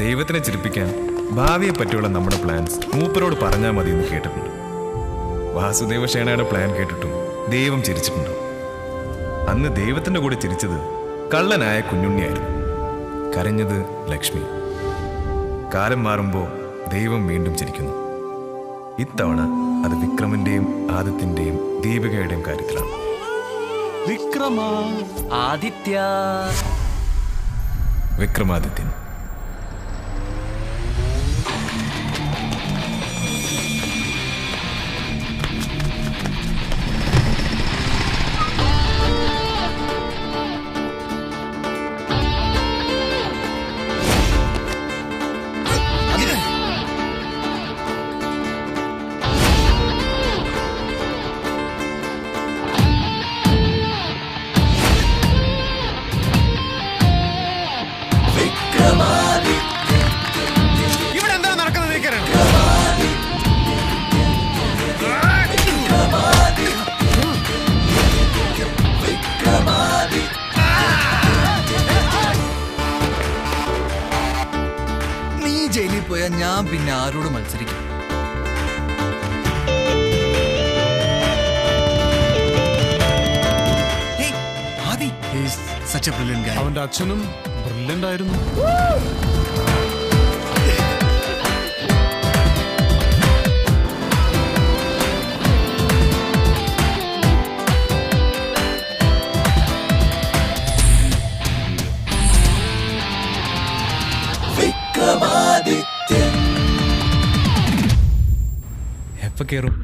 ദൈവത്തിനെ ചിരിപ്പിക്കാൻ ഭാവിയെ പറ്റിയുള്ള നമ്മുടെ പ്ലാൻസ് മൂപ്പരോട് പറഞ്ഞാൽ മതി എന്ന് കേട്ടിട്ടുണ്ട്. വാസുദേവ ഷേണയുടെ പ്ലാൻ കേട്ടിട്ടും ദൈവം ചിരിച്ചിട്ടുണ്ടോ? അന്ന് ദൈവത്തിന്റെ കൂടെ ചിരിച്ചത് കള്ളനായ കുഞ്ഞുണ്ണിയായിരുന്നു, കരഞ്ഞത് ലക്ഷ്മി. കാലം മാറുമ്പോൾ ദൈവം വീണ്ടും ചിരിക്കുന്നു. ഇത്തവണ അത് വിക്രമന്റെയും ആദിത്യന്റെയും ദീപികയുടെയും കാര്യത്തിലാണ്. വിക്രമാദിത്യൻ. ഇവിടെ എന്താ നടക്കുന്നത്? നീ ജയിലിൽ പോയാൽ ഞാൻ പിന്നെ ആരോട് മത്സരിക്കും? അവന്റെ അച്ഛനും ബ്രില്യന്റ് ആയിരുന്നു. എപ്പോ കേറും?